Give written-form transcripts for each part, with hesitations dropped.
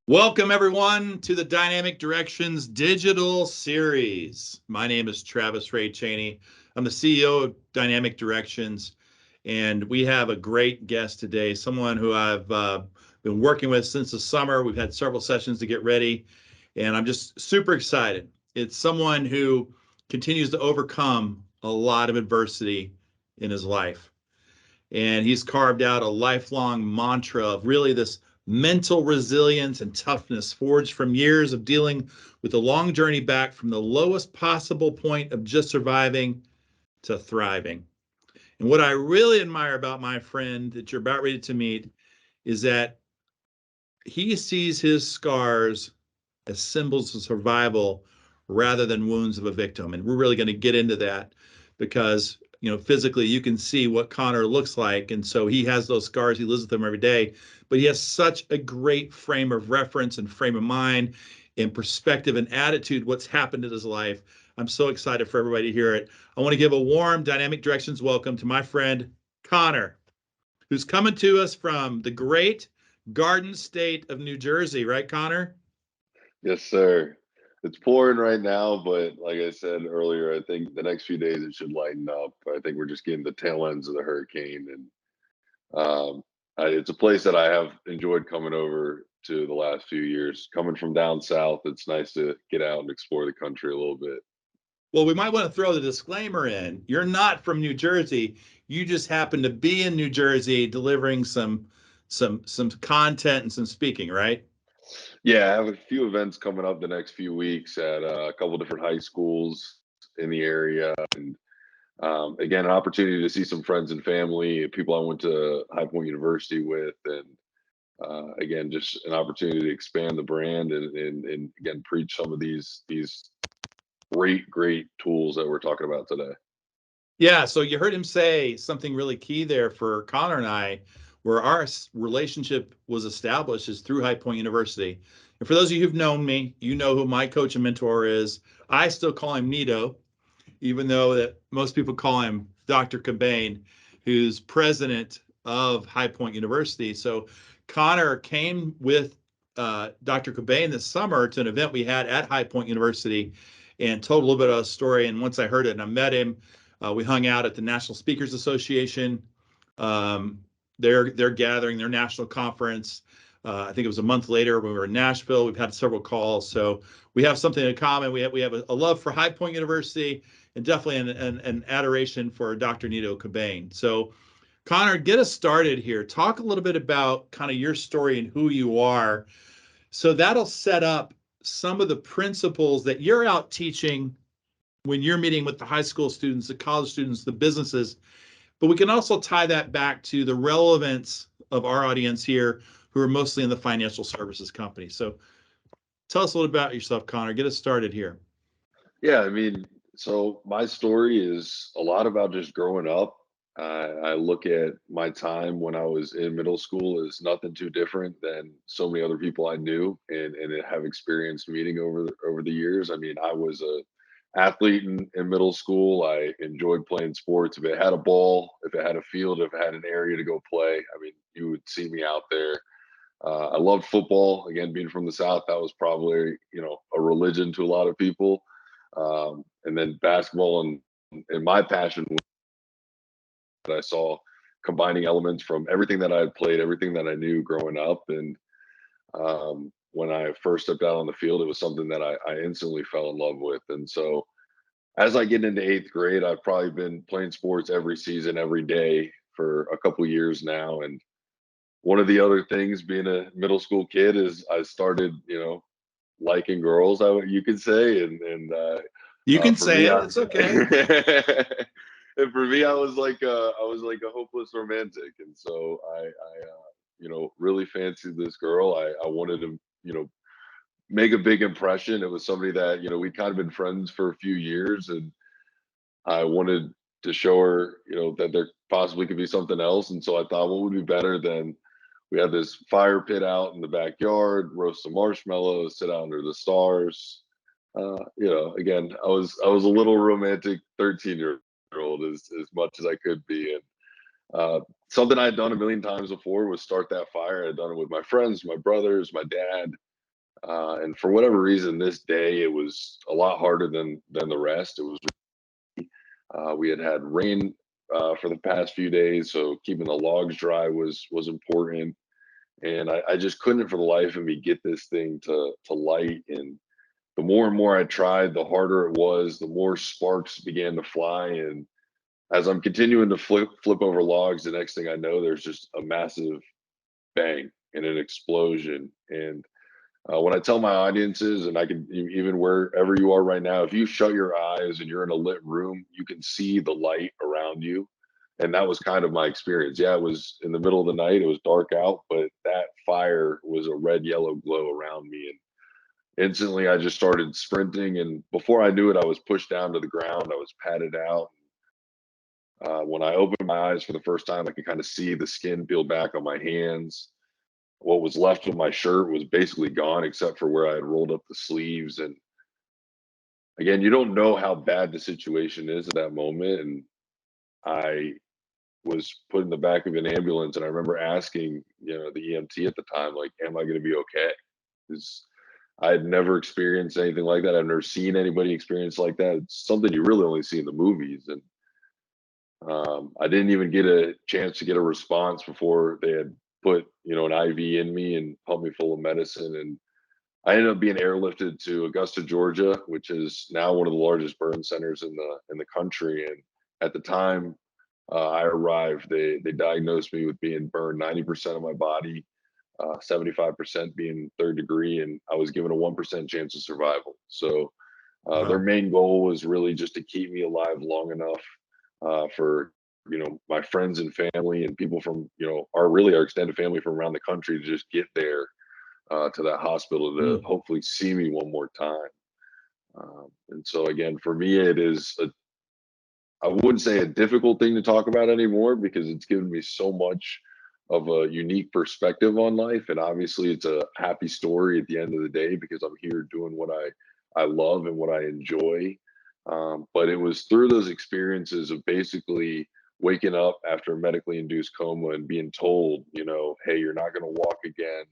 Welcome, everyone, to the Dynamic Directions digital series. My name is Travis Ray Cheney. I'm the CEO of Dynamic Directions, and we have a great guest today, someone who I've been working with since the summer. We've had several sessions to get ready, and I'm just super excited. It's someone who continues to overcome a lot of adversity in his life, and he's carved out a lifelong mantra of really this mental resilience and toughness forged from years of dealing with a long journey back from the lowest possible point of just surviving to thriving. And what I really admire about my friend that you're about ready to meet is that he sees his scars as symbols of survival rather than wounds of a victim. And we're really going to get into that because, physically you can see what Connor looks like. And so he has those scars. He lives with them every day, but he has such a great frame of reference and frame of mind and perspective and attitude, what's happened in his life. I'm so excited for everybody to hear it. I want to give a warm Dynamic Directions welcome to my friend, Connor, who's coming to us from the great Garden State of New Jersey, right, Connor? Yes, sir. It's pouring right now, but like I said earlier, I think the next few days it should lighten up. I think we're just getting the tail ends of the hurricane, and it's a place that I have enjoyed coming over to the last few years. Coming from down south, it's nice to get out and explore the country a little bit. Well, we might want to throw the disclaimer in. You're not from New Jersey. You just happen to be in New Jersey delivering some content and some speaking, right? Yeah, I have a few events coming up the next few weeks at a couple different high schools in the area. Again, an opportunity to see some friends and family, people I went to High Point University with, and again, just an opportunity to expand the brand and again preach some of these great tools that we're talking about today. Yeah, so you heard him say something really key there for Connor and I, where our relationship was established is through High Point University. And for those of you who've known me, you know who my coach and mentor is. I still call him Nito, even though that most people call him Dr. Cobain, who's president of High Point University. So Connor came with Dr. Cobain this summer to an event we had at High Point University and told a little bit of a story. And once I heard it and I met him, we hung out at the National Speakers Association. Um, they're gathering their national conference. I think it was a month later when we were in Nashville. We've had several calls, so we have something in common. We have a love for High Point University and definitely an adoration for Dr. Nito Cobain. So, Connor, get us started here. Talk a little bit about kind of your story and who you are. So that'll set up some of the principles that you're out teaching when you're meeting with the high school students, the college students, the businesses. But we can also tie that back to the relevance of our audience here, who are mostly in the financial services company. So tell us a little about yourself, Connor. Get us started here. Yeah, I mean, so my story is a lot about just growing up. I look at my time when I was in middle school as nothing too different than so many other people I knew and have experienced meeting over the years. I mean, I was a athlete in middle school. I enjoyed playing sports. If it had a ball, if it had a field, if it had an area to go play, I mean, you would see me out there. I loved football. Again, being from the South, that was probably a religion to a lot of people. And then basketball and my passion that I saw combining elements from everything that I had played, everything that I knew growing up, and when I first stepped out on the field, it was something that I instantly fell in love with. And so as I get into eighth grade, I've probably been playing sports every season, every day for a couple years now. And one of the other things being a middle school kid is I started, liking girls, you could say, You can for me, say it. It's okay. and for me, I was like a hopeless romantic, and so I really fancied this girl. I wanted to, make a big impression. It was somebody that we'd kind of been friends for a few years, and I wanted to show her, that there possibly could be something else. And so I thought, what would be better than we had this fire pit out in the backyard, roast some marshmallows, sit out under the stars. Again, I was a little romantic 13-year-old as much as I could be, and something I had done a million times before was start that fire. I had done it with my friends, my brothers, my dad. And for whatever reason, this day it was a lot harder than the rest. It was we had rain for the past few days, so keeping the logs dry was important. And I just couldn't for the life of me get this thing to light. And the more and more I tried, the harder it was. The more sparks began to fly, and as I'm continuing to flip over logs, the next thing I know, there's just a massive bang and an explosion. And when I tell my audiences, and I can even wherever you are right now, if you shut your eyes and you're in a lit room, you can see the light around you. And that was kind of my experience. Yeah, it was in the middle of the night, it was dark out, but that fire was a red yellow glow around me. And instantly I just started sprinting. And before I knew it, I was pushed down to the ground, I was patted out. When I opened my eyes for the first time, I could kind of see the skin peel back on my hands. What was left of my shirt was basically gone, except for where I had rolled up the sleeves. And again, you don't know how bad the situation is at that moment. And I was put in the back of an ambulance, and I remember asking, the EMT at the time, like, "Am I going to be okay?" Because I had never experienced anything like that. I've never seen anybody experience like that. It's something you really only see in the movies. And I didn't even get a chance to get a response before they had put, an IV in me and pumped me full of medicine. And I ended up being airlifted to Augusta, Georgia, which is now one of the largest burn centers in the country. And at the time I arrived, they diagnosed me with being burned 90% of my body, 75% being third degree, and I was given a 1% chance of survival. So their Wow. main goal was really just to keep me alive long enough for my friends and family and people from our extended family from around the country to just get there to that hospital to Mm. hopefully see me one more time. And so again, for me, it is I wouldn't say a difficult thing to talk about anymore because it's given me so much of a unique perspective on life. And obviously it's a happy story at the end of the day because I'm here doing what I love and what I enjoy. But it was through those experiences of basically waking up after a medically induced coma and being told, hey, you're not going to walk again.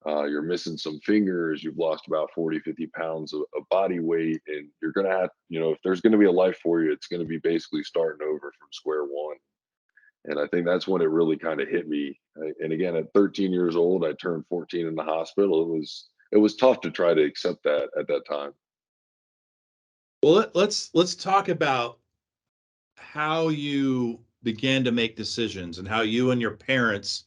You're missing some fingers. You've lost about 40, 50 pounds of body weight. And you're going to have, if there's going to be a life for you, it's going to be basically starting over from square one. And I think that's when it really kind of hit me. And again, at 13 years old, I turned 14 in the hospital. It was tough to try to accept that at that time. Well, let's talk about how you began to make decisions and how you and your parents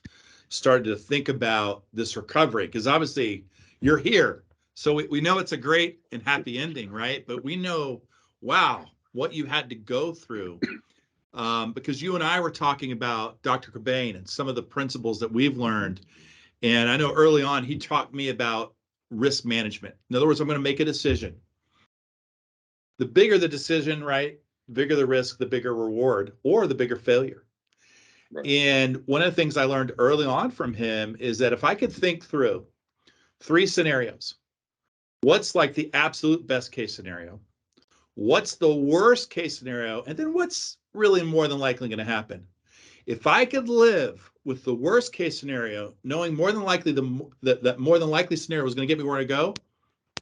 started to think about this recovery. Because obviously you're here. So we know it's a great and happy ending, right? But we know, wow, what you had to go through. Because you and I were talking about Dr. Cobain and some of the principles that we've learned. And I know early on, he taught me about risk management. In other words, I'm going to make a decision. The bigger the decision, right? The bigger the risk, the bigger reward, or the bigger failure. Right. And one of the things I learned early on from him is that if I could think through three scenarios, what's like the absolute best case scenario? What's the worst case scenario? And then what's really more than likely going to happen? If I could live with the worst case scenario, knowing more than likely that more than likely scenario was going to get me where to go,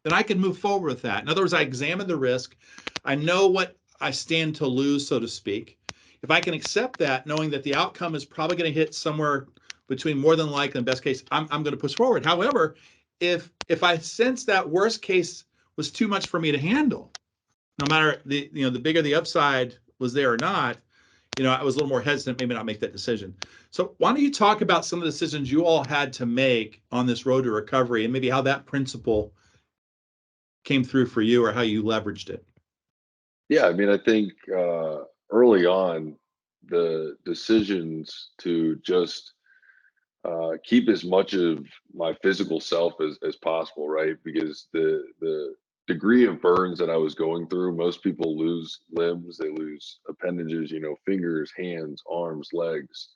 then I can move forward with that. In other words, I examine the risk. I know what I stand to lose, so to speak. If I can accept that, knowing that the outcome is probably going to hit somewhere between more than likely and best case, I'm going to push forward. However, if I sense that worst case was too much for me to handle, no matter the bigger the upside was there or not, I was a little more hesitant, maybe not make that decision. So why don't you talk about some of the decisions you all had to make on this road to recovery and maybe how that principle came through for you or how you leveraged it? Yeah, I mean, I think early on, the decisions to just keep as much of my physical self as possible, right? Because the degree of burns that I was going through, most people lose limbs, they lose appendages, fingers, hands, arms, legs,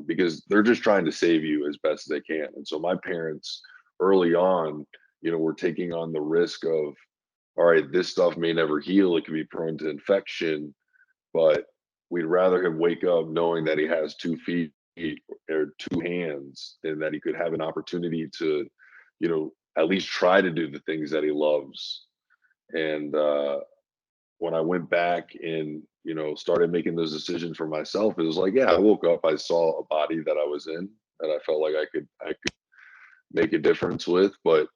because they're just trying to save you as best as they can. And so my parents early on, were taking on the risk of, all right, this stuff may never heal. It could be prone to infection, but we'd rather him wake up knowing that he has 2 feet or two hands and that he could have an opportunity to, at least try to do the things that he loves. And when I went back and, started making those decisions for myself, it was like, yeah, I woke up, I saw a body that I was in that I felt like I could make a difference with. But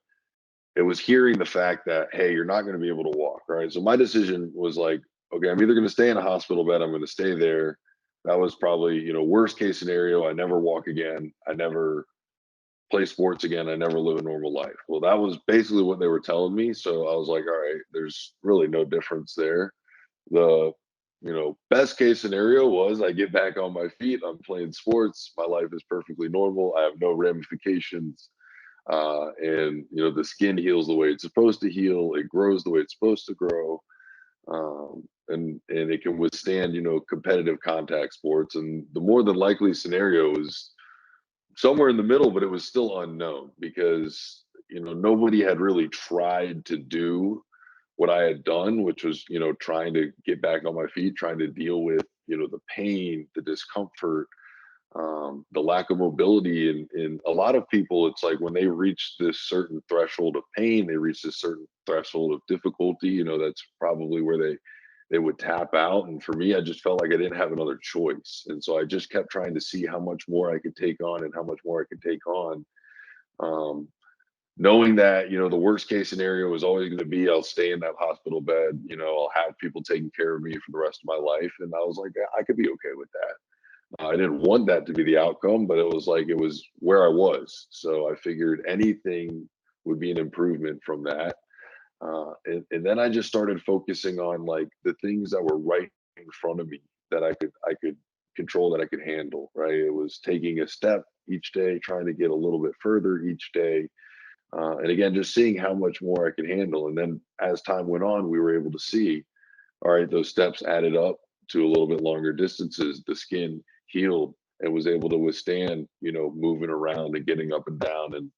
it was hearing the fact that, hey, you're not going to be able to walk, right? So my decision was like, okay, I'm either going to stay in a hospital bed, I'm going to stay there. That was probably, worst case scenario. I never walk again. I never play sports again. I never live a normal life. Well, that was basically what they were telling me. So I was like, all right, there's really no difference there. The, best case scenario was I get back on my feet. I'm playing sports. My life is perfectly normal. I have no ramifications. And the skin heals the way it's supposed to heal. It grows the way it's supposed to grow. And it can withstand competitive contact sports. And the more than likely scenario is somewhere in the middle, but it was still unknown because nobody had really tried to do what I had done, which was trying to get back on my feet, trying to deal with the pain, the discomfort, the lack of mobility. And a lot of people, it's like when they reach this certain threshold of pain, they reach this certain threshold of difficulty. That's probably where they would tap out. And for me, I just felt like I didn't have another choice. And so I just kept trying to see how much more I could take on and how much more I could take on. Um, Knowing that, the worst case scenario is always going to be I'll stay in that hospital bed, I'll have people taking care of me for the rest of my life. And I was like, "Yeah, I could be okay with that." I didn't want that to be the outcome, but it was like it was where I was. So I figured anything would be an improvement from that. And then I just started focusing on like the things that were right in front of me that I could control, that I could handle. Right, it was taking a step each day, trying to get a little bit further each day, and again, just seeing how much more I could handle. And then as time went on, we were able to see, all right, those steps added up to a little bit longer distances. The skin healed and was able to withstand, moving around and getting up and down. And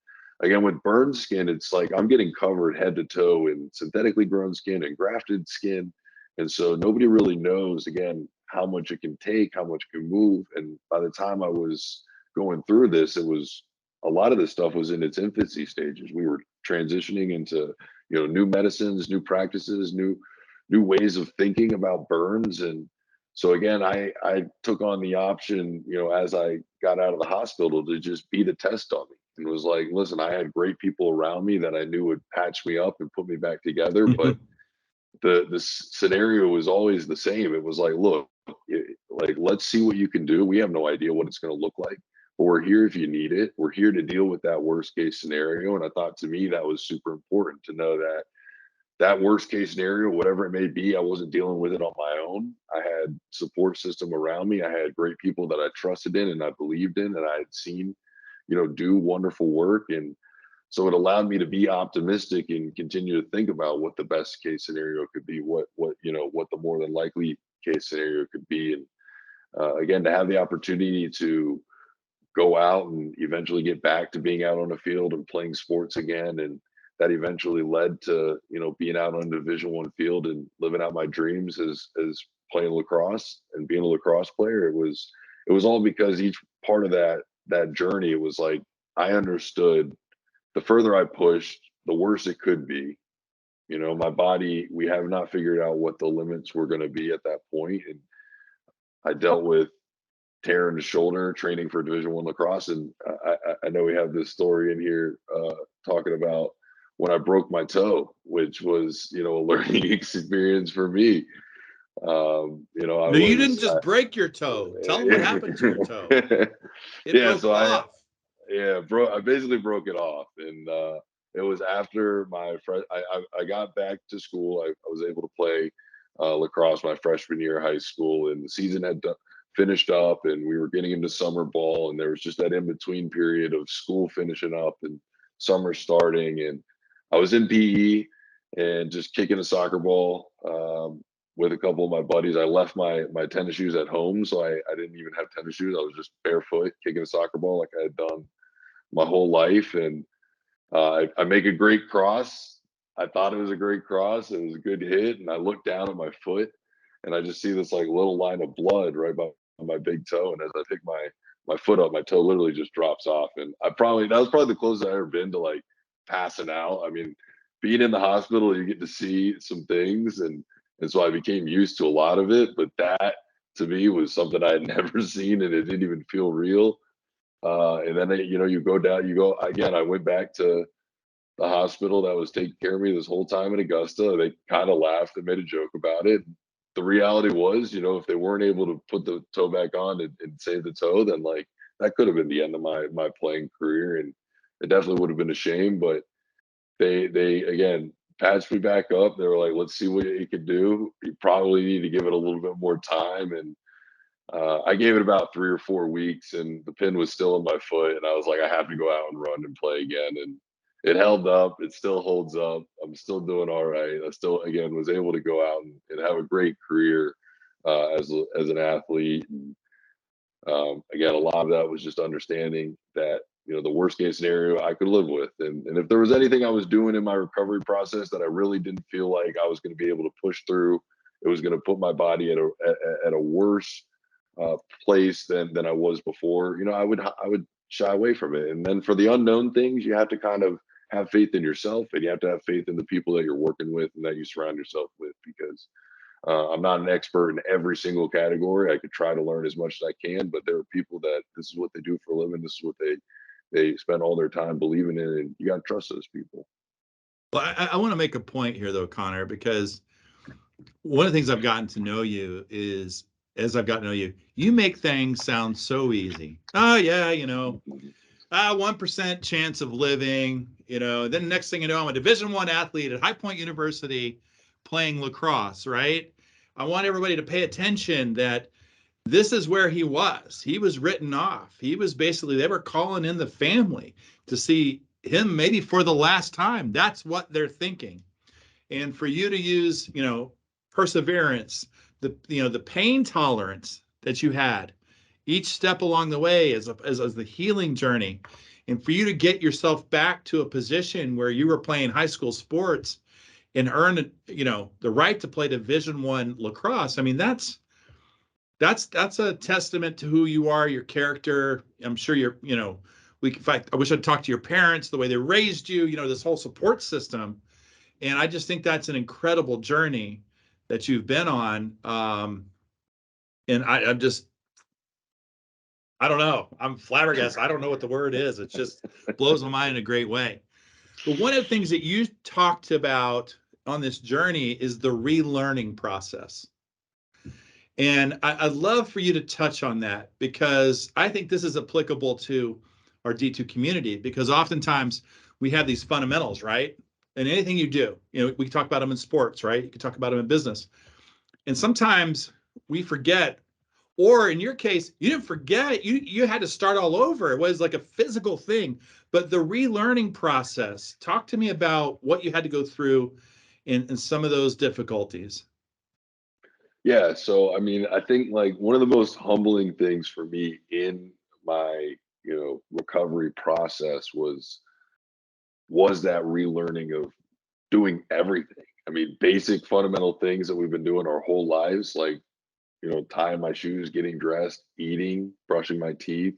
again, with burned skin, it's like I'm getting covered head to toe in synthetically grown skin and grafted skin. And so nobody really knows, again, how much it can take, how much it can move. And by the time I was going through this, it was a lot of this stuff was in its infancy stages. We were transitioning into, new medicines, new practices, new ways of thinking about burns. And so again, I took on the option, as I got out of the hospital, to just be the test dummy, and was like, listen, I had great people around me that I knew would patch me up and put me back together. But the scenario was always the same. It was like, look, like, let's see what you can do. We have no idea what it's going to look like, but we're here if you need it. We're here to deal with that worst case scenario. And I thought, to me, that was super important to know that that worst case scenario, whatever it may be, I wasn't dealing with it on my own. I had support system around me. I had great people that I trusted in and I believed in and I had seen, do wonderful work. And so it allowed me to be optimistic and continue to think about what the best case scenario could be, what the more than likely case scenario could be. And again, to have the opportunity to go out and eventually get back to being out on the field and playing sports again, and that eventually led to being out on the Division One field and living out my dreams as playing lacrosse and being a lacrosse player. It was all because each part of that journey, it was like I understood the further I pushed, the worse it could be. My body, we have not figured out what the limits were going to be at that point, and I dealt with tearing the shoulder training for Division One lacrosse. And I know we have this story in here talking about when I broke my toe, which was a learning experience for me. I No, you didn't was just break your toe. Tell them what happened to your toe. It yeah. broke So off. I basically broke it off, and it was after I got back to school. I was able to play lacrosse my freshman year of high school, and the season had finished up, and we were getting into summer ball, and there was just that in between period of school finishing up and summer starting, and I was in PE and just kicking a soccer ball. With a couple of my buddies. I left my tennis shoes at home, so I didn't even have tennis shoes. I was just barefoot kicking a soccer ball like I had done my whole life. And I make a great cross. I thought it was a great cross. It was a good hit, and I look down at my foot, and I just see this like little line of blood right by my big toe. And as I pick my foot up, my toe literally just drops off. And that was probably the closest I ever been to like passing out. I mean, being in the hospital, you get to see some things, and so I became used to a lot of it. But that to me was something I had never seen, and it didn't even feel real. And then you go down, you go again. I went back to the hospital that was taking care of me this whole time in Augusta. They kind of laughed and made a joke about it. The reality was, if they weren't able to put the toe back on and save the toe, then like that could have been the end of my playing career, and it definitely would have been a shame. But they again patched me back up. They were like, "Let's see what you can do. You probably need to give it a little bit more time." And I gave it about 3 or 4 weeks, and the pin was still in my foot, and I was like, "I have to go out and run and play again." And it held up. It still holds up. I'm still doing all right. I still, again, was able to go out and have a great career as an athlete. And again, a lot of that was just understanding that the worst case scenario I could live with, and if there was anything I was doing in my recovery process that I really didn't feel like I was going to be able to push through, it was going to put my body at a worse place than I was before. I would shy away from it. And then for the unknown things, you have to kind of have faith in yourself, and you have to have faith in the people that you're working with and that you surround yourself with, because I'm not an expert in every single category. I could try to learn as much as I can, but there are people that this is what they do for a living. This is what they spend all their time believing in, and you got to trust those people. Well, I want to make a point here, though, Connor, because one of the things I've gotten to know you is, as I've gotten to know you, you make things sound so easy. Oh, yeah, 1% chance of living, then the next thing you know, I'm a Division I athlete at High Point University playing lacrosse, right? I want everybody to pay attention that this is where he was. He was written off. He was basically, they were calling in the family to see him maybe for the last time. That's what they're thinking. And for you to use, perseverance, the pain tolerance that you had each step along the way as the healing journey, and for you to get yourself back to a position where you were playing high school sports and earn, the right to play Division I lacrosse. I mean, that's a testament to who you are, your character. I'm sure in fact, I wish I'd talked to your parents, the way they raised you, this whole support system. And I just think that's an incredible journey that you've been on. And I don't know. I'm flabbergasted. I don't know what the word is. It just blows my mind in a great way. But one of the things that you talked about on this journey is the relearning process. And I'd love for you to touch on that, because I think this is applicable to our D2 community, because oftentimes we have these fundamentals, right? And anything you do, we can talk about them in sports, right? You can talk about them in business. And sometimes we forget, or in your case, you didn't forget, you had to start all over. It was like a physical thing. But the relearning process, talk to me about what you had to go through in some of those difficulties. Yeah, so I mean, I think like one of the most humbling things for me in my, recovery process was that relearning of doing everything. I mean, basic fundamental things that we've been doing our whole lives, like, tying my shoes, getting dressed, eating, brushing my teeth,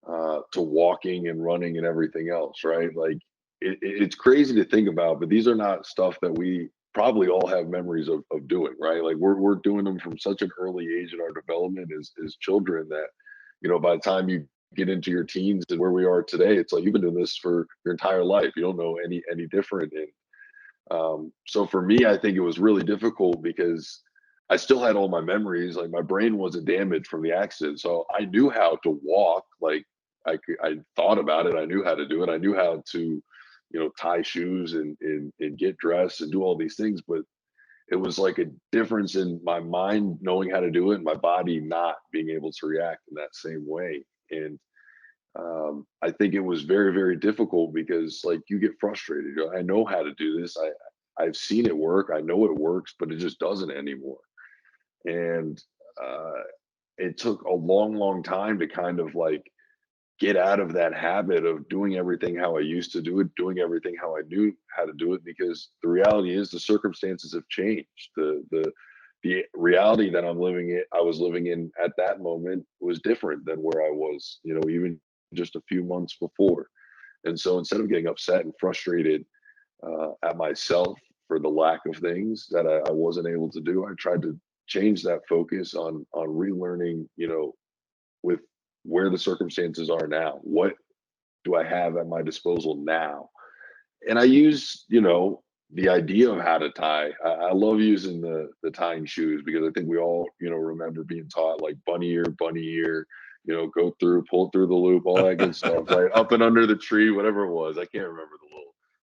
to walking and running and everything else, right? Like it's crazy to think about, but these are not stuff that we probably all have memories of doing, right? Like we're doing them from such an early age in our development as children that, by the time you get into your teens and where we are today, it's like you've been doing this for your entire life. You don't know any different. And so for me, I think it was really difficult because I still had all my memories. Like my brain wasn't damaged from the accident, so I knew how to walk. Like I thought about it. I knew how to do it. I knew how to, tie shoes and get dressed and do all these things. But it was like a difference in my mind knowing how to do it, and my body not being able to react in that same way. And I think it was very, very difficult because like you get frustrated. I know how to do this. I've seen it work. I know it works, but it just doesn't anymore. And uh, it took a long, long time to kind of like get out of that habit of doing everything how I used to do it, doing everything how I knew how to do it, because the reality is the circumstances have changed. The reality that I was living in at that moment was different than where I was, even just a few months before. And so instead of getting upset and frustrated at myself for the lack of things that I wasn't able to do, I tried to change that focus on relearning, with where the circumstances are now. What do I have at my disposal now? And I use, the idea of how to tie. I love using the tying shoes because I think we all, remember being taught like bunny ear, go through, pull through the loop, all that good stuff, right? Up and under the tree, whatever it was. I can't remember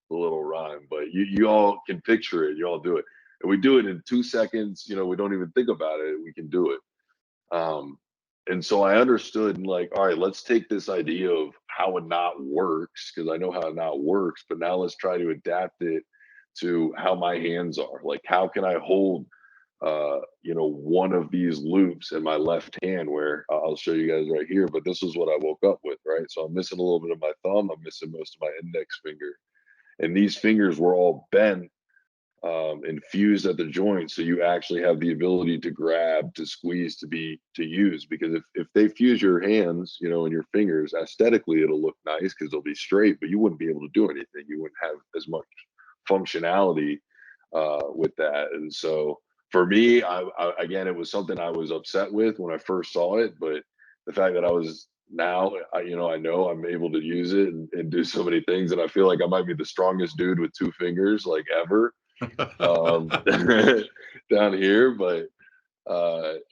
the little rhyme, but you all can picture it. You all do it. And we do it in 2 seconds. We don't even think about it. We can do it. And so I understood, like, all right, let's take this idea of how a knot works, because I know how a knot works, but now let's try to adapt it to how my hands are. Like, how can I hold, one of these loops in my left hand where I'll show you guys right here, but this is what I woke up with, right? So I'm missing a little bit of my thumb. I'm missing most of my index finger. And these fingers were all bent and fused at the joint, so you actually have the ability to grab, to squeeze, to use. Because if they fuse your hands, and your fingers, aesthetically it'll look nice because they'll be straight, but you wouldn't be able to do anything. You wouldn't have as much functionality with that. And so for me, again, it was something I was upset with when I first saw it, but the fact that I was now, I know I'm able to use it and do so many things, and I feel like I might be the strongest dude with two fingers like ever um, down here. But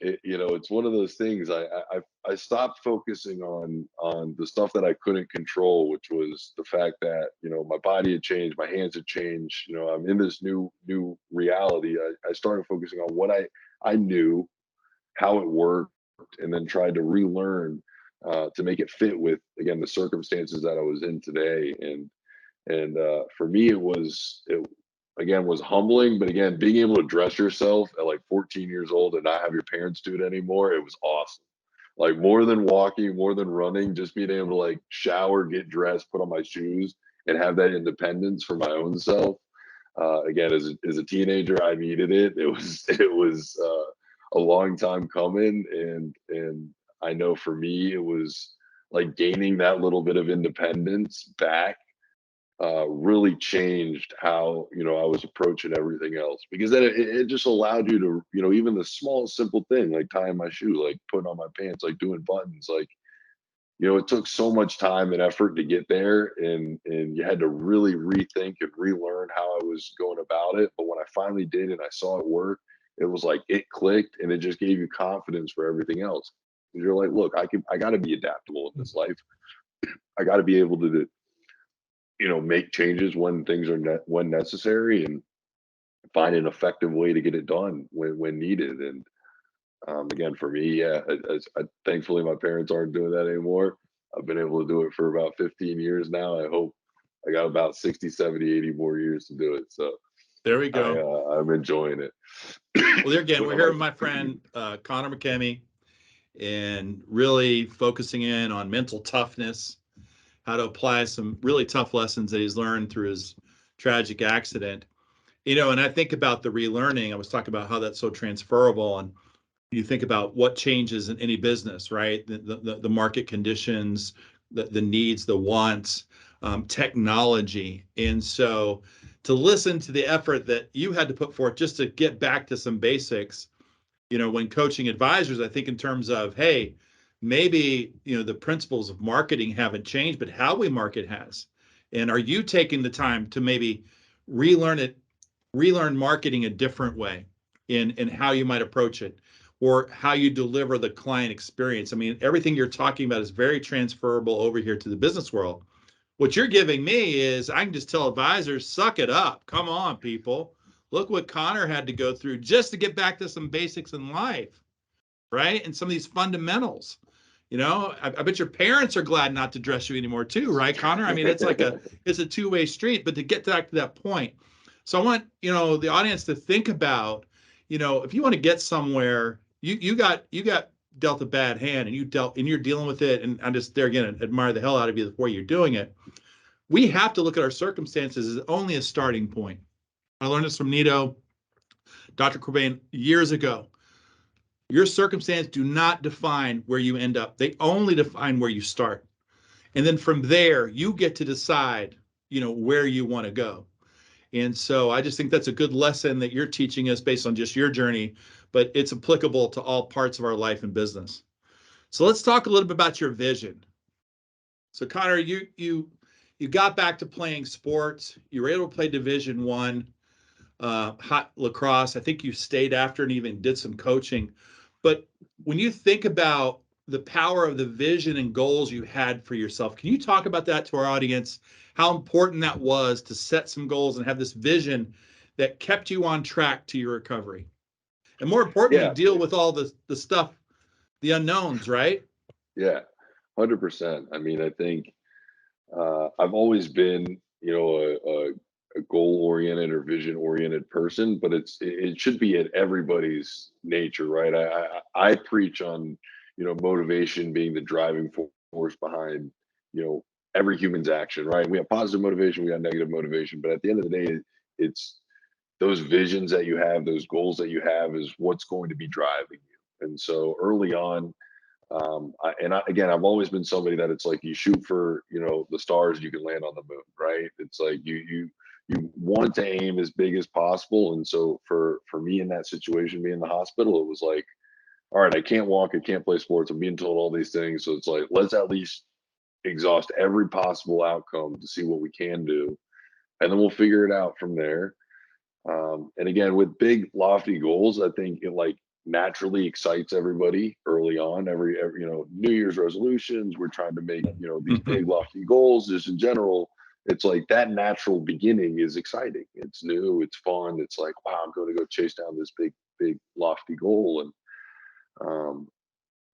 it's one of those things. I stopped focusing on the stuff that I couldn't control, which was the fact that my body had changed, my hands had changed. I'm in this new reality. I started focusing on what I knew, how it worked, and then tried to relearn to make it fit with, again, the circumstances that I was in today. And for me, it again was humbling, but again, being able to dress yourself at like 14 years old and not have your parents do it anymore, it was awesome. Like, more than walking, more than running, just being able to like shower, get dressed, put on my shoes, and have that independence for my own self. Again, as a teenager, I needed it. It was a long time coming, and I know for me, it was like gaining that little bit of independence back really changed how I was approaching everything else, because then it just allowed you to, even the small simple thing like tying my shoe, like putting on my pants, like doing buttons, like it took so much time and effort to get there, and you had to really rethink and relearn how I was going about it. But when I finally did and I saw it work, it was like it clicked, and it just gave you confidence for everything else. 'Cause you're like, look, I got to be adaptable in this life. I got to be able to make changes when things are when necessary, and find an effective way to get it done when needed. And again, for me, yeah, thankfully my parents aren't doing that anymore. I've been able to do it for about 15 years now. I hope I got about 60, 70, 80 more years to do it. So There we go. I'm enjoying it. Well, there again, we're here with my friend Connor McKemmy, and really focusing in on mental toughness, how to apply some really tough lessons that he's learned through his tragic accident. And I think about the relearning. I was talking about how that's so transferable, and you think about what changes in any business, right? The market conditions, the needs, the wants, technology. And so to listen to the effort that you had to put forth just to get back to some basics, when coaching advisors, I think in terms of, hey, maybe, the principles of marketing haven't changed, but how we market has. And are you taking the time to maybe relearn marketing a different way in how you might approach it, or how you deliver the client experience? I mean, everything you're talking about is very transferable over here to the business world. What you're giving me is, I can just tell advisors, suck it up. Come on, people. Look what Connor had to go through just to get back to some basics in life, right? And some of these fundamentals. I bet your parents are glad not to dress you anymore too, right, Connor? I mean, it's a two-way street, but to get back to that point. So I want, the audience to think about, if you want to get somewhere, you got dealt a bad hand, and you're dealing with it. And I'm just there again, admire the hell out of you before you're doing it. We have to look at our circumstances as only a starting point. I learned this from Nito, Dr. Cobain, years ago. Your circumstance do not define where you end up. They only define where you start. And then from there, you get to decide, where you want to go. And so I just think that's a good lesson that you're teaching us based on just your journey, but it's applicable to all parts of our life and business. So let's talk a little bit about your vision. So Connor, you got back to playing sports. You were able to play Division 1 hot lacrosse. I think you stayed after and even did some coaching. But when you think about the power of the vision and goals you had for yourself, can you talk about that to our audience? How important that was to set some goals and have this vision that kept you on track to your recovery, and more importantly, Yeah, deal with all the stuff, the unknowns, right? yeah, 100%. I mean, I think I've always been, a goal-oriented or vision-oriented person, but it should be in everybody's nature, right? I preach on, motivation being the driving force behind, you know, every human's action, right? We have positive motivation, we got negative motivation, but at the end of the day, it's those visions that you have, those goals that you have, is what's going to be driving you. And so early on, again, I've always been somebody that it's like you shoot for, the stars, you can land on the moon, right? It's like you want to aim as big as possible. And so for me in that situation, being in the hospital, it was like, all right, I can't walk, I can't play sports, I'm being told all these things. So it's like, let's at least exhaust every possible outcome to see what we can do, and then we'll figure it out from there. And again, with big lofty goals, I think it like naturally excites everybody early on. Every New Year's resolutions, we're trying to make these big lofty goals. Just in general, it's like that natural beginning is exciting. It's new, it's fun. It's like, wow, I'm going to go chase down this big lofty goal. And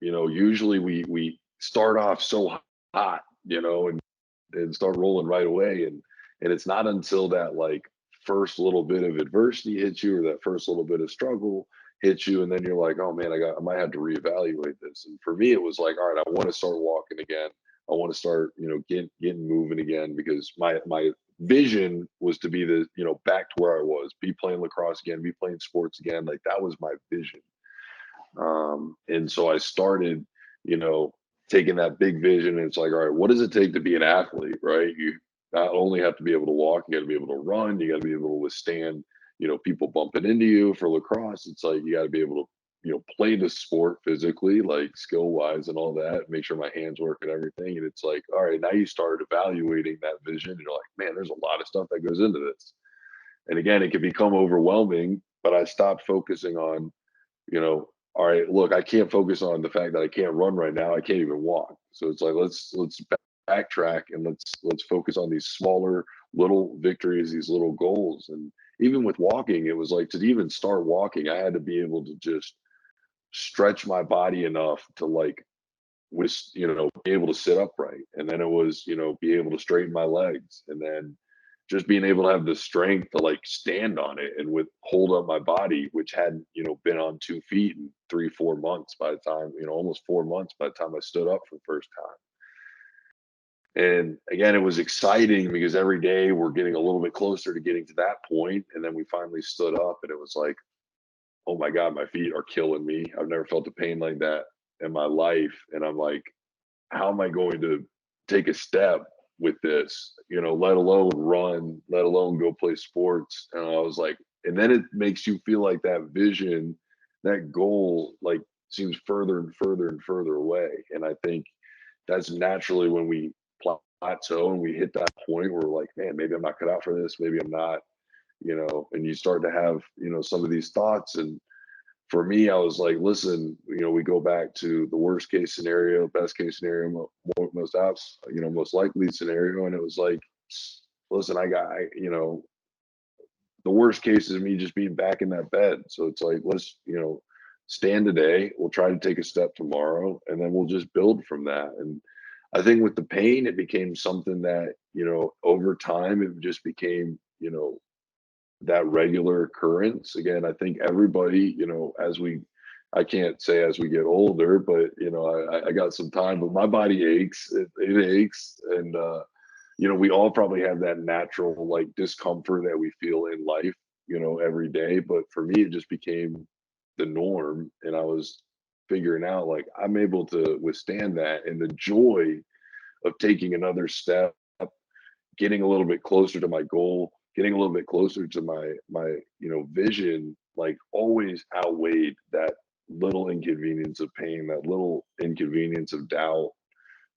usually we start off so hot, and start rolling right away. And it's not until that like first little bit of adversity hits you, or that first little bit of struggle hits you, and then you're like, oh man, I might have to reevaluate this. And for me, it was like, all right, I want to start walking again. I want to start, getting moving again, because my vision was to be back to where I was, be playing lacrosse again, be playing sports again. Like that was my vision. And so I started, you know, taking that big vision, and it's like, all right, what does it take to be an athlete, right? You not only have to be able to walk, you got to be able to run, you got to be able to withstand, people bumping into you. For lacrosse, it's like you got to be able to, play the sport physically, like skill wise and all that, make sure my hands work and everything. And it's like, all right, now you start evaluating that vision, and you're like, man, there's a lot of stuff that goes into this. And again, it can become overwhelming, but I stopped focusing on, all right, look, I can't focus on the fact that I can't run right now. I can't even walk. So it's like, let's backtrack, and let's focus on these smaller little victories, these little goals. And even with walking, it was like, to even start walking, I had to be able to just stretch my body enough to like be able to sit upright. And then it was, be able to straighten my legs, and then just being able to have the strength to like stand on it and with hold up my body, which hadn't, been on 2 feet in 3, 4 months by the time, almost 4 months by the time I stood up for the first time. And again, it was exciting because every day we're getting a little bit closer to getting to that point. And then we finally stood up, and it was like, oh my God, my feet are killing me. I've never felt a pain like that in my life. And I'm like, how am I going to take a step with this, let alone run, let alone go play sports? And I was like, and then it makes you feel like that vision, that goal, like seems further and further and further away. And I think that's naturally when we plateau and we hit that point where we're like, man, maybe I'm not cut out for this. Maybe I'm not, and you start to have, some of these thoughts. And for me, I was like, listen, we go back to the worst case scenario, best case scenario, most apps, most likely scenario. And it was like, listen, the worst case is me just being back in that bed. So it's like, let's, stand today. We'll try to take a step tomorrow, and then we'll just build from that. And I think with the pain, it became something that, over time, it just became, that regular occurrence. Again, I think everybody, I can't say as we get older, but I got some time, but my body aches. It aches, and we all probably have that natural like discomfort that we feel in life, every day. But for me, it just became the norm, and I was figuring out like I'm able to withstand that, and the joy of taking another step, getting a little bit closer to my goal, getting a little bit closer to my vision, like always outweighed that little inconvenience of pain, that little inconvenience of doubt,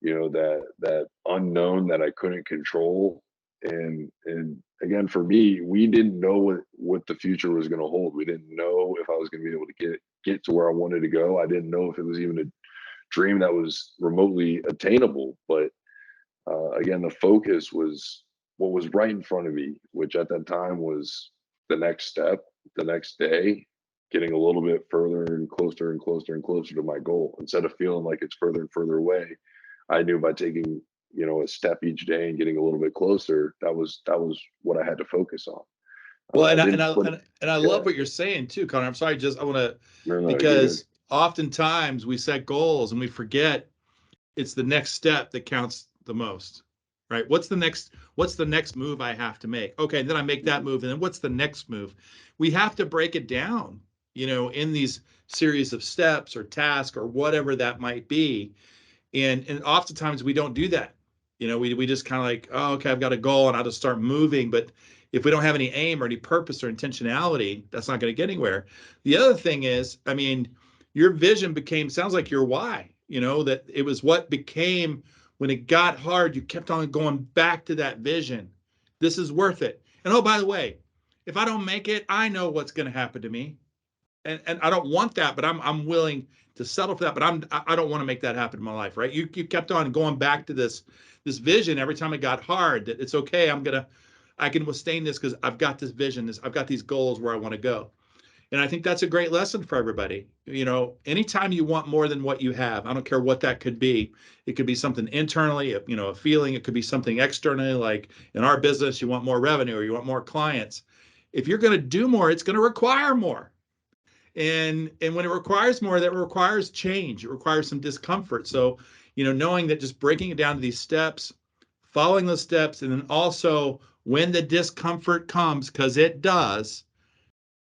that unknown that I couldn't control. And again, for me, we didn't know what the future was going to hold. We didn't know if I was going to be able to get to where I wanted to go. I didn't know if it was even a dream that was remotely attainable. But again, the focus was what was right in front of me, which at that time was the next step, the next day, getting a little bit further and closer and closer and closer to my goal. Instead of feeling like it's further and further away, I knew by taking a step each day and getting a little bit closer, that was what I had to focus on. Well, I didn't put it. and I Yeah, love what you're saying too, Connor. I'm sorry, just I want to, no, no, you're good. because oftentimes we set goals and we forget it's the next step that counts the most, right? What's the next move I have to make? Okay, then I make that Mhm. move, and then what's the next move? We have to break it down, in these series of steps or tasks or whatever that might be. And oftentimes we don't do that. We just kind of like, oh, okay, I've got a goal and I'll just start moving. But if we don't have any aim or any purpose or intentionality, that's not going to get anywhere. The other thing is, I mean, your vision sounds like your why, that it was what became when it got hard, you kept on going back to that vision. This is worth it. And oh, by the way, if I don't make it, I know what's going to happen to me. And I don't want that, but I'm willing to settle for that. But I don't want to make that happen in my life, right? You kept on going back to this vision every time it got hard, that it's okay. I can withstand this because I've got this vision. I've got these goals where I want to go. And I think that's a great lesson for everybody. Anytime you want more than what you have, I don't care what that could be. It could be something internally, a feeling. It could be something externally, like in our business, you want more revenue or you want more clients. If you're going to do more, it's going to require more. And when it requires more, that requires change. It requires some discomfort. So, knowing that, just breaking it down to these steps, following those steps, and then also when the discomfort comes, because it does,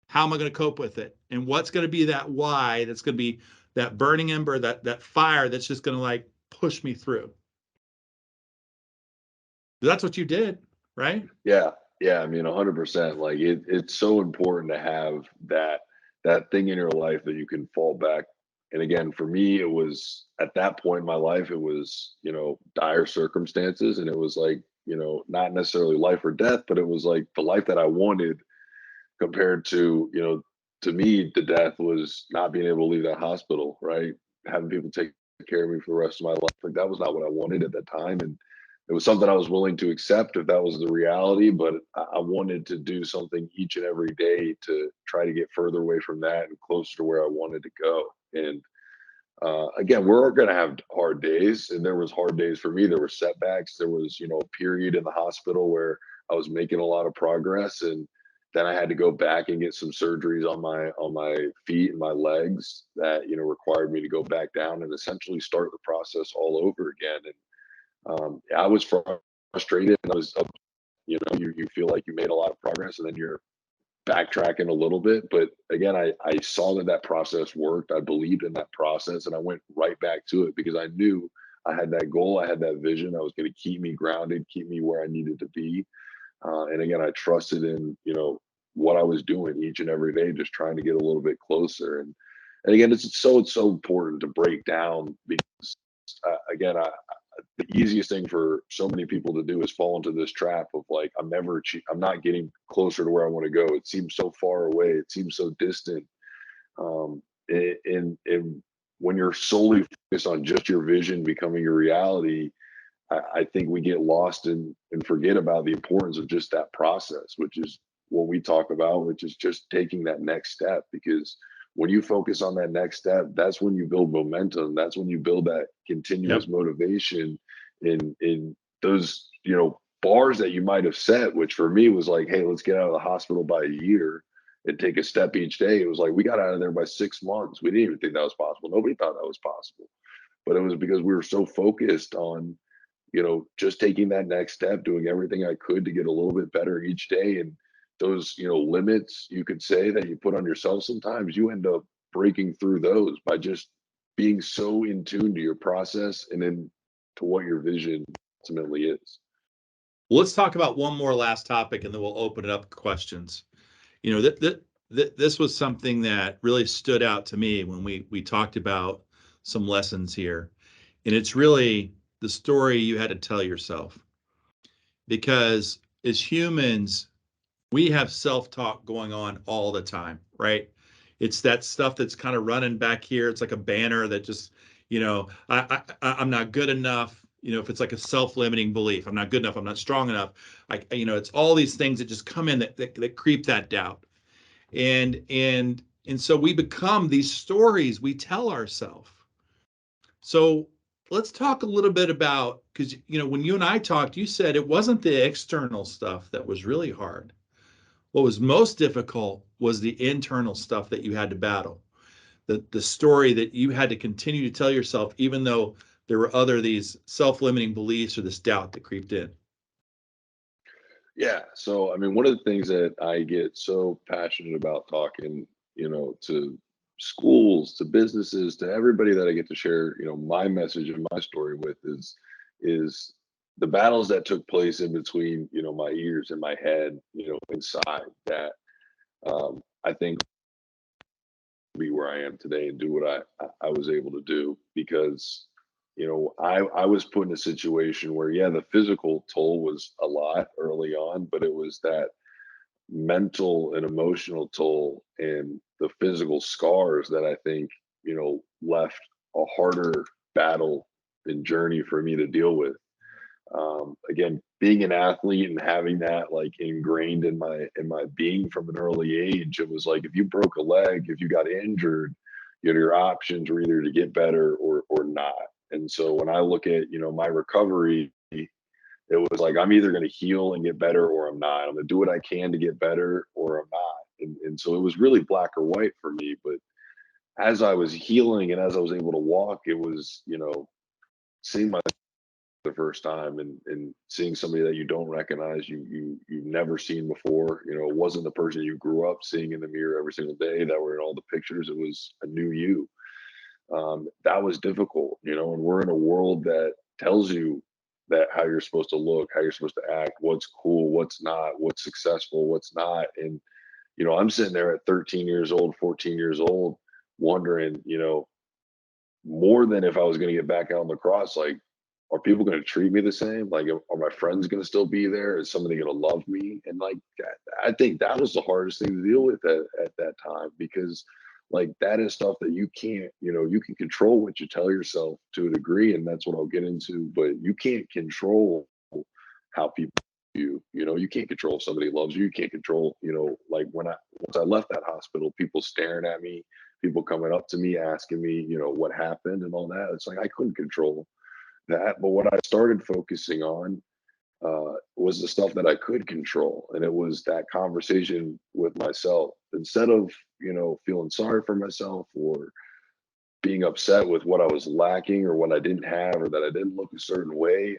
how am I going to cope with it? And what's going to be that why that's going to be that burning ember, that fire that's just going to like push me through. That's what you did, right? Yeah, yeah. I mean, 100%. Like it's so important to have that thing in your life that you can fall back. And again, for me, it was at that point in my life, it was dire circumstances, and it was like not necessarily life or death, but it was like the life that I wanted compared to to me, the death was not being able to leave that hospital, right? Having people take care of me for the rest of my life. Like that was not what I wanted at that time. And it was something I was willing to accept if that was the reality, but I wanted to do something each and every day to try to get further away from that and closer to where I wanted to go. And again, we're going to have hard days, and there was hard days for me. There were setbacks. There was a period in the hospital where I was making a lot of progress, and then I had to go back and get some surgeries on my feet and my legs that required me to go back down and essentially start the process all over again. And I was frustrated, and I was you feel like you made a lot of progress, and then you're backtracking a little bit. But again, I saw that process worked. I believed in that process, and I went right back to it because I knew I had that goal, I had that vision that was going to keep me grounded, keep me where I needed to be. And again, I trusted in what I was doing each and every day, just trying to get a little bit closer. And again, it's so important to break down because again, the easiest thing for so many people to do is fall into this trap of like I'm not getting closer to where I want to go. It seems so far away. It seems so distant. And when you're solely focused on just your vision becoming your reality, I think we get lost and forget about the importance of just that process, which is what we talk about, which is just taking that next step. Because when you focus on that next step, that's when you build momentum. That's when you build that continuous Yep. motivation in those, bars that you might have set, which for me was like, hey, let's get out of the hospital by a year and take a step each day. It was like we got out of there by 6 months. We didn't even think that was possible. Nobody thought that was possible. But it was because we were so focused on just taking that next step, doing everything I could to get a little bit better each day. And those, limits you could say that you put on yourself, sometimes you end up breaking through those by just being so in tune to your process and then to what your vision ultimately is. Well, let's talk about one more last topic, and then we'll open it up to questions. You know, this was something that really stood out to me when we talked about some lessons here, and it's really the story you had to tell yourself. Because as humans, we have self-talk going on all the time, right? It's that stuff that's kind of running back here. It's like a banner that just, I'm not good enough. If it's like a self-limiting belief, I'm not good enough, I'm not strong enough. It's all these things that just come in that creep that doubt. And so we become these stories we tell ourselves. So let's talk a little bit about, because when you and I talked, you said it wasn't the external stuff that was really hard. What was most difficult was the internal stuff that you had to battle, the story that you had to continue to tell yourself, even though there were these self-limiting beliefs or this doubt that creeped in. Yeah. So, I mean, one of the things that I get so passionate about talking, to schools, to businesses, to everybody that I get to share, my message and my story with is the battles that took place in between, my ears and my head, inside that I think be where I am today and do what I was able to do because I was put in a situation where yeah the physical toll was a lot early on, but it was that mental and emotional toll and the physical scars that I think left a harder battle and journey for me to deal with. Again, being an athlete and having that like ingrained in my being from an early age, it was like if you broke a leg, if you got injured, your options were either to get better or not. And so when I look at my recovery, it was like I'm either going to heal and get better or I'm not. I'm going to do what I can to get better or I'm not. And so it was really black or white for me. But as I was healing and as I was able to walk, it was seeing my the first time and seeing somebody that you don't recognize, you've never seen before. It wasn't the person you grew up seeing in the mirror every single day that were in all the pictures. It was a new you. That was difficult, and we're in a world that tells you that how you're supposed to look, how you're supposed to act, what's cool, what's not, what's successful, what's not. And I'm sitting there at 13 years old, 14 years old, wondering, more than if I was going to get back out on the cross, like, are people going to treat me the same? Like, are my friends going to still be there? Is somebody going to love me? And like, I think that was the hardest thing to deal with at that time because, like, that is stuff that you can't, you can control what you tell yourself to a degree, and that's what I'll get into. But you can't control how people you can't control if somebody loves you. You can't control, like once I left that hospital, people staring at me, people coming up to me asking me, what happened and all that. It's like I couldn't control that. But what I started focusing on was the stuff that I could control. And it was that conversation with myself. Instead of, feeling sorry for myself or being upset with what I was lacking or what I didn't have or that I didn't look a certain way,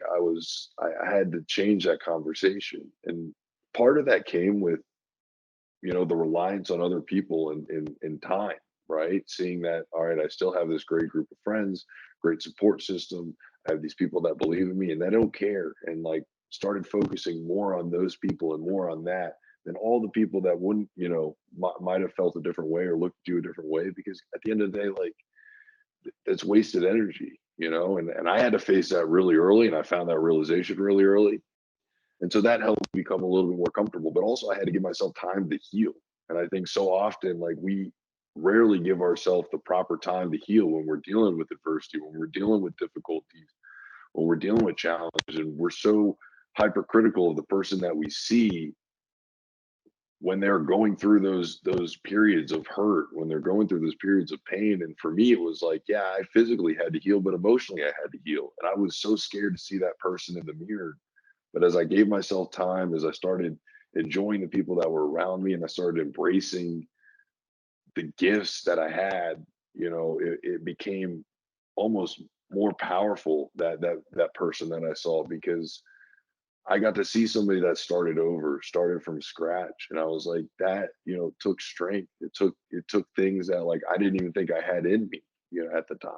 I had to change that conversation. And part of that came with, the reliance on other people and time, right? Seeing that, all right, I still have this great group of friends, great support system. I have these people that believe in me and they don't care. And like started focusing more on those people and more on that than all the people that wouldn't, might have felt a different way or looked at you a different way. Because at the end of the day, like it's wasted energy, and I had to face that really early and I found that realization really early. And so that helped me become a little bit more comfortable, but also I had to give myself time to heal. And I think so often, like we rarely give ourselves the proper time to heal when we're dealing with adversity, when we're dealing with difficulties, when we're dealing with challenges, and we're so hypercritical of the person that we see when they're going through those periods of hurt, when they're going through those periods of pain. And for me, it was like, yeah, I physically had to heal, but emotionally I had to heal. And I was so scared to see that person in the mirror. But as I gave myself time, as I started enjoying the people that were around me and I started embracing the gifts that I had, it became almost more powerful that person that I saw because I got to see somebody that started over, started from scratch. And I was like, that, took strength. It took things that like I didn't even think I had in me, at the time.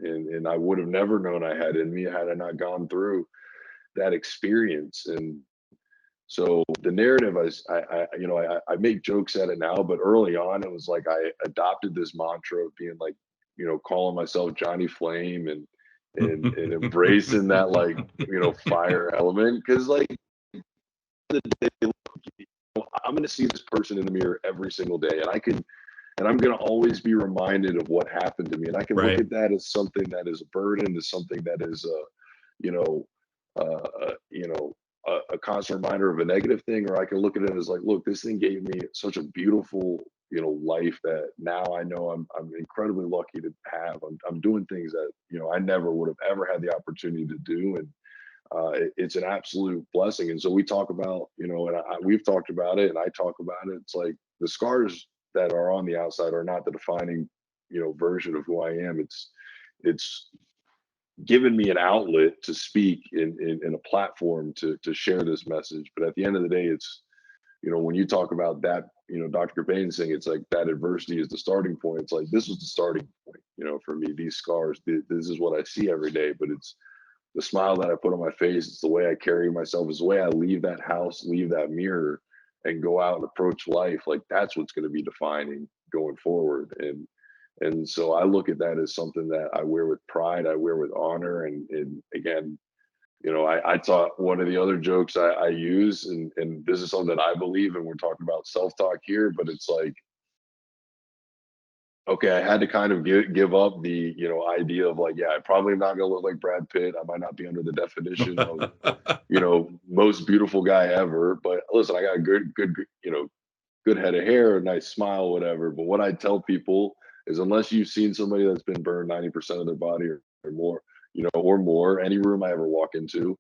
and I would have never known I had in me had I not gone through that experience. And so the narrative, I make jokes at it now, but early on, it was like I adopted this mantra of being like, calling myself Johnny Flame, and embracing that, like, fire element. Cause like the day, I'm going to see this person in the mirror every single day, and I'm going to always be reminded of what happened to me. And I can look Right. at that as something that is a burden, as something that is you know, a constant reminder of a negative thing, or I can look at it as like, look, this thing gave me such a beautiful, life that now I know I'm incredibly lucky to have. I'm doing things that, I never would have ever had the opportunity to do. And it's an absolute blessing. And so we talk about, and we've talked about it, and I talk about it. It's like the scars that are on the outside are not the defining, version of who I am. It's given me an outlet to speak in a platform to share this message. But at the end of the day, it's, when you talk about that, Dr. Cobain saying it's like that adversity is the starting point. It's like this was the starting point, for me. These scars, this is what I see every day. But it's the smile that I put on my face. It's the way I carry myself. It's the way I leave that house, leave that mirror, and go out and approach life. Like that's what's going to be defining going forward. And so I look at that as something that I wear with pride. I wear with honor. And again, I thought one of the other jokes I use, and this is something that I believe, and we're talking about self-talk here, but it's like, okay, I had to kind of give up the, idea of like, yeah, I probably am not gonna look like Brad Pitt. I might not be under the definition of, most beautiful guy ever. But listen, I got a good head of hair, a nice smile, whatever. But what I tell people is, unless you've seen somebody that's been burned 90% of their body, or more, or more, any room I ever walk into,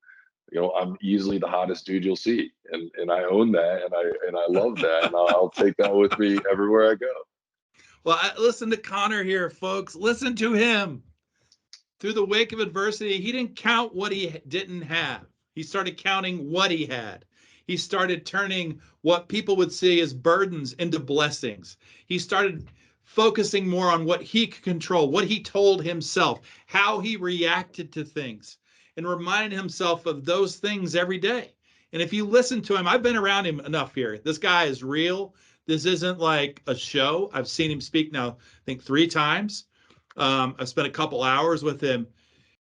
I'm easily the hottest dude you'll see, and I own that, and I love that, and I'll take that with me everywhere I go. Well, listen to Connor here, folks. Listen to him. Through the wake of adversity, he didn't count what he didn't have. He started counting what he had. He started turning what people would see as burdens into blessings. He started focusing more on what he could control, what he told himself, how he reacted to things, and reminded himself of those things every day. And if you listen to him, I've been around him enough here. This guy is real. This isn't like a show. I've seen him speak now, I think 3 times. I've spent a couple hours with him.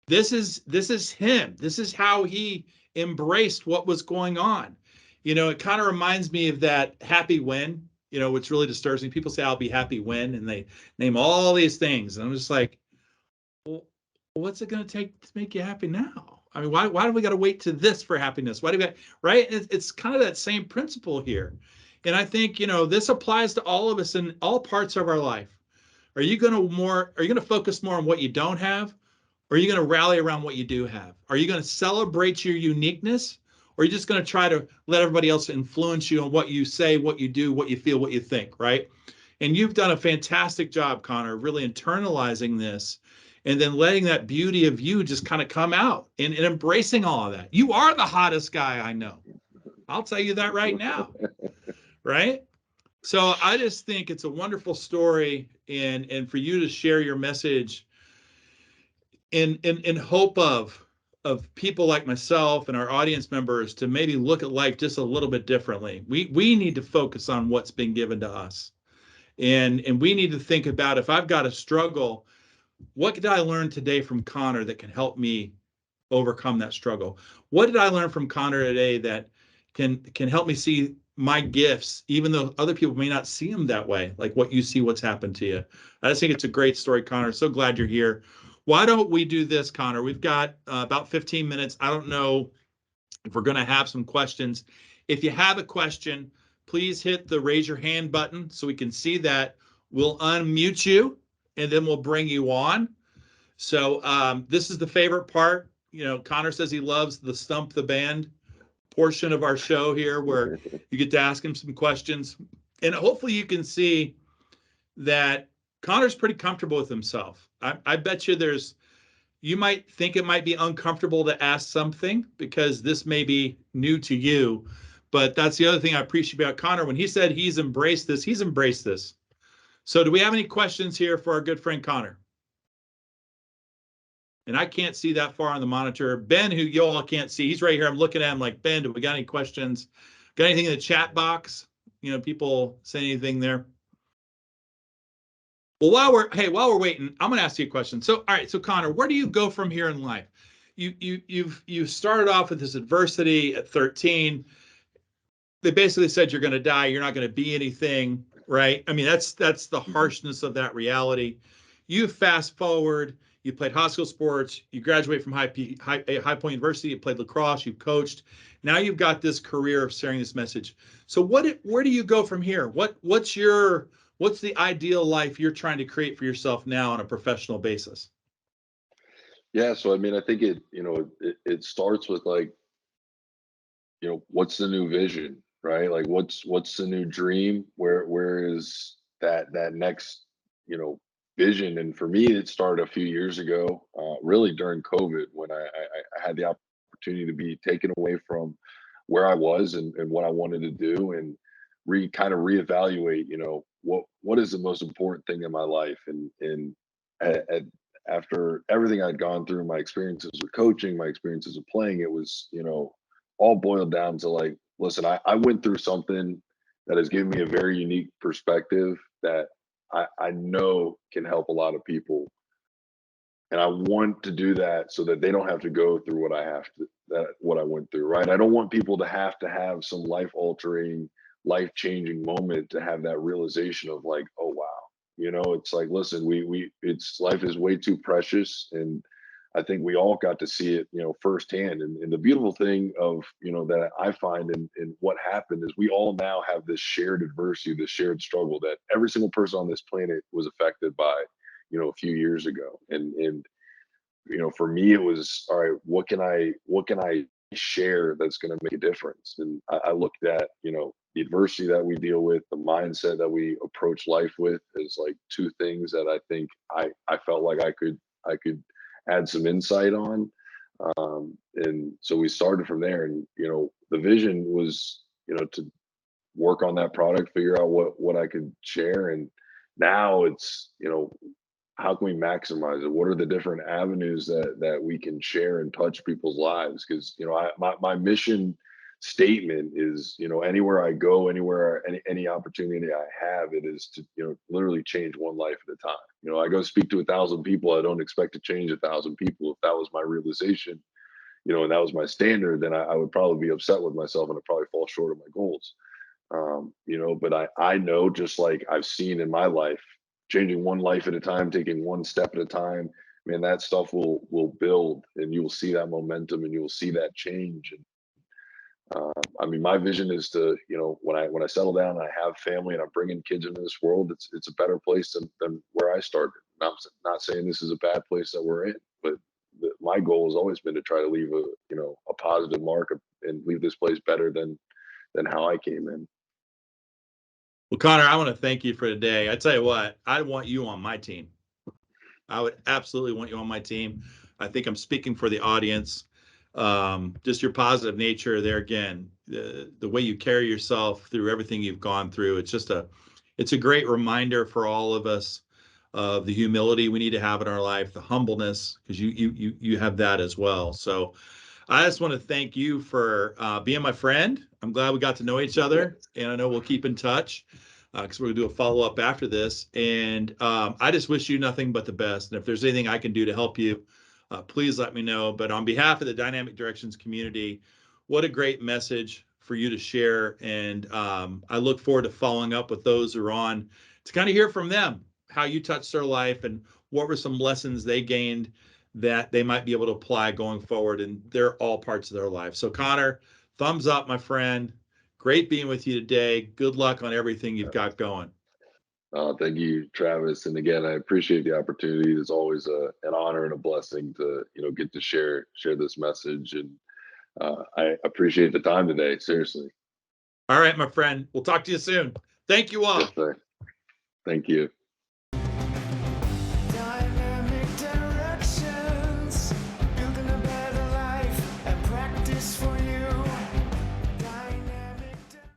This is him. This is how he embraced what was going on. It kind of reminds me of that happy when, which really disturbs me. People say I'll be happy when, and they name all these things. And I'm just like, well, what's it going to take to make you happy now? I mean, why do we got to wait to this for happiness? Why do we got, right? It's kind of that same principle here. And I think, this applies to all of us in all parts of our life. Are you going to focus more on what you don't have? Or are you going to rally around what you do have? Are you going to celebrate your uniqueness? Or are you just going to try to let everybody else influence you on what you say, what you do, what you feel, what you think, right? And you've done a fantastic job, Connor, really internalizing this and then letting that beauty of you just kind of come out and embracing all of that. You are the hottest guy I know. I'll tell you that right now, right? So I just think it's a wonderful story, and for you to share your message in hope of people like myself and our audience members to maybe look at life just a little bit differently. We need to focus on what's been given to us. And we need to think about, if I've got a struggle, what did I learn today from Connor that can help me overcome that struggle? What did I learn from Connor today that can help me see my gifts, even though other people may not see them that way, like what you see, what's happened to you? I just think it's a great story, Connor. So glad you're here. Why don't we do this, Connor? We've got about 15 minutes. I don't know if we're going to have some questions. If you have a question, please hit the raise your hand button so we can see that. We'll unmute you, and then we'll bring you on. So this is the favorite part. Connor says he loves the Stump the Band portion of our show here, where you get to ask him some questions. And hopefully you can see that Connor's pretty comfortable with himself. I bet you might think it might be uncomfortable to ask something because this may be new to you. But that's the other thing I appreciate about Connor. When he said he's embraced this, he's embraced this. So do we have any questions here for our good friend Connor? and I can't see that far on the monitor. Ben, who you all can't see, he's right here. I'm looking at him like, Ben, do we got any questions? Got anything in the chat box? People say anything there? Well, while we're waiting, I'm going to ask you a question. So, all right, so Connor, where do you go from here in life? You've started off with this adversity at 13. They basically said you're going to die. You're not going to be anything, right? I mean, that's the harshness of that reality. You fast forward. You played high school sports. You graduate from High Point University. You played lacrosse. You coached. Now you've got this career of sharing this message. So where do you go from here? What's the ideal life you're trying to create for yourself now on a professional basis? Yeah, so I mean, I think it starts with like, what's the new vision, right? Like what's the new dream? Where is that next, vision? And for me, it started a few years ago, really during COVID, when I had the opportunity to be taken away from where I was and what I wanted to do, and kind of reevaluate, what is the most important thing in my life. And at, after everything I'd gone through, my experiences with coaching, my experiences of playing, it was, all boiled down to like, listen, I went through something that has given me a very unique perspective that I know can help a lot of people. And I want to do that so that they don't have to go through what I went through, right? I don't want people to have some life altering, life changing moment to have that realization of like, oh wow. It's like, listen, it's life is way too precious. And I think we all got to see it, firsthand. And the beautiful thing of, that I find in what happened is we all now have this shared adversity, this shared struggle that every single person on this planet was affected by, a few years ago. And for me, it was, all right, what can I share that's going to make a difference? And I looked at, the adversity that we deal with, the mindset that we approach life with, is like two things that I think I felt like I could add some insight on. And so we started from there. And the vision was, to work on that product, figure out what I could share. And now it's, how can we maximize it? What are the different avenues that we can share and touch people's lives? Because my mission statement is, anywhere I go, anywhere, any opportunity I have, it is to, literally change one life at a time. I go speak to 1,000 people. I don't expect to change 1,000 people. If that was my realization, and that was my standard, then I would probably be upset with myself and I'd probably fall short of my goals. But I know, just like I've seen in my life, changing one life at a time, taking one step at a time, man, that stuff will build, and you will see that momentum and you will see that change. And I mean, my vision is to, when I settle down and I have family and I'm bringing kids into this world, it's a better place than where I started. Not saying this is a bad place that we're in, but my goal has always been to try to leave a positive mark and leave this place better than how I came in. Well, Connor, I want to thank you for today. I tell you what, I want you on my team. I would absolutely want you on my team. I think I'm speaking for the audience. Just your positive nature there again, the way you carry yourself through everything you've gone through. It's a great reminder for all of us of the humility we need to have in our life, the humbleness, because you have that as well. So I just want to thank you for being my friend. I'm glad we got to know each other, and I know we'll keep in touch because we're going to do a follow-up after this. And I just wish you nothing but the best. And if there's anything I can do to help you, please let me know. But on behalf of the Dynamic Directions community, what a great message for you to share. And I look forward to following up with those who are on to kind of hear from them, how you touched their life and what were some lessons they gained that they might be able to apply going forward. And they're all parts of their life. So Connor, thumbs up, my friend. Great being with you today. Good luck on everything you've got going. Thank you, Travis. And again, I appreciate the opportunity. It's always an honor and a blessing to, get to share this message. And I appreciate the time today. Seriously. All right, my friend. We'll talk to you soon. Thank you all. Yes, sir. Thank you.